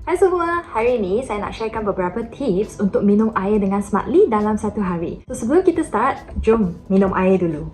Hai semua, hari ini saya nak sharekan beberapa tips untuk minum air dengan smartly dalam satu hari. So sebelum kita start, jom minum air dulu.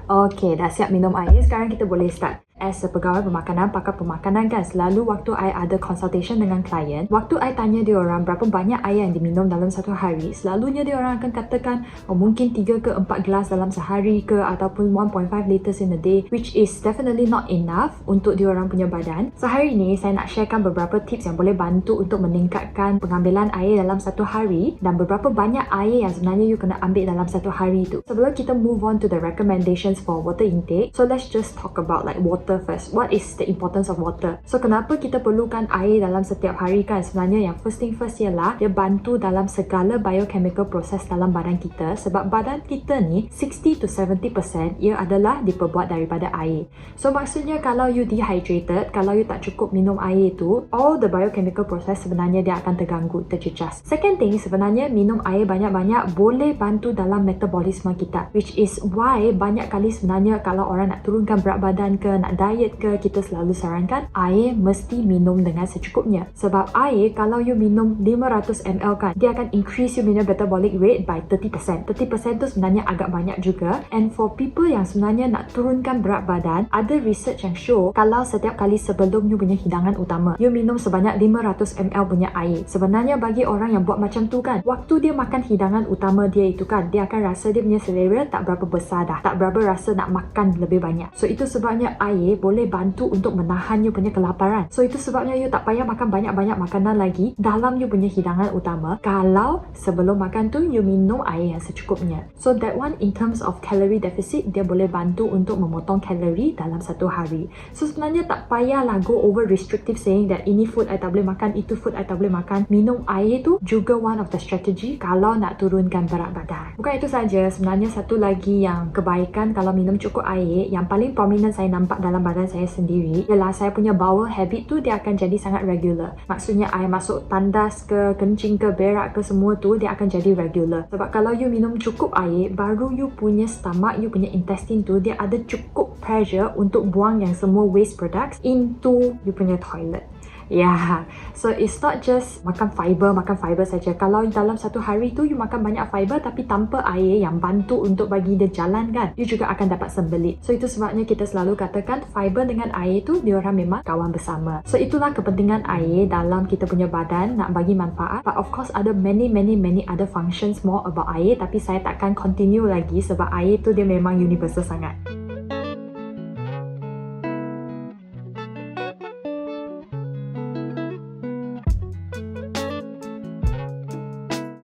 Okay, dah siap minum air, sekarang kita boleh start. As a pegawai pemakanan, pakar pemakanan kan, selalu waktu I ada consultation dengan klien, waktu I tanya dia orang berapa banyak air yang diminum dalam satu hari, selalunya dia orang akan katakan mungkin 3 ke 4 gelas dalam sehari ke, ataupun 1.5 liters in a day, which is definitely not enough untuk dia orang punya badan. So hari ini saya nak sharekan beberapa tips yang boleh bantu untuk meningkatkan pengambilan air dalam satu hari dan beberapa banyak air yang sebenarnya you kena ambil dalam satu hari tu. Sebelum kita move on to the recommendations for water intake, so let's just talk about like water first. What is the importance of water? So kenapa kita perlukan air dalam setiap hari kan? Sebenarnya yang first thing first ialah dia bantu dalam segala biochemical proses dalam badan kita, sebab badan kita ni 60 to 70% ia adalah diperbuat daripada air. So maksudnya kalau you dehydrated, kalau you tak cukup minum air tu, all the biochemical proses sebenarnya dia akan terganggu, terjejas. Second thing, sebenarnya minum air banyak-banyak boleh bantu dalam metabolisme kita, which is why banyak kali sebenarnya kalau orang nak turunkan berat badan ke, nak diet ke, kita selalu sarankan air mesti minum dengan secukupnya. Sebab air kalau you minum 500 ml kan, dia akan increase you minum metabolic rate by 30%. 30% tu sebenarnya agak banyak juga. And for people yang sebenarnya nak turunkan berat badan, ada research yang show kalau setiap kali sebelum you punya hidangan utama, you minum sebanyak 500 ml punya air. Sebenarnya bagi orang yang buat macam tu kan, waktu dia makan hidangan utama dia itu kan, dia akan rasa dia punya selera tak berapa besar dah, tak berapa rasa nak makan lebih banyak. So itu sebabnya air boleh bantu untuk menahan you punya kelaparan. So itu sebabnya you tak payah makan banyak-banyak makanan lagi dalam you punya hidangan utama kalau sebelum makan tu you minum air yang secukupnya. So that one in terms of calorie deficit, dia boleh bantu untuk memotong kalori dalam satu hari. So sebenarnya tak payahlah go over restrictive saying that ini food I tak boleh makan, itu food I tak boleh makan. Minum air tu juga one of the strategy kalau nak turunkan berat badan. Bukan itu saja, sebenarnya satu lagi yang kebaikan kalau minum cukup air, yang paling prominent saya nampak dalam badan saya sendiri ialah saya punya bowel habit tu dia akan jadi sangat regular. Maksudnya air masuk tandas ke, kencing ke, berak ke, semua tu dia akan jadi regular. Sebab kalau you minum cukup air, baru you punya stomach, you punya intestine tu dia ada cukup pressure untuk buang yang semua waste products into you punya toilet. Yeah, so it's not just makan fiber saja. Kalau dalam satu hari tu you makan banyak fiber tapi tanpa air yang bantu untuk bagi dia jalan kan, you juga akan dapat sembelit. So itu sebabnya kita selalu katakan fiber dengan air tu diorang memang kawan bersama. So itulah kepentingan air dalam kita punya badan nak bagi manfaat. But of course ada many other functions more about air, tapi saya takkan continue lagi sebab air tu dia memang universal sangat.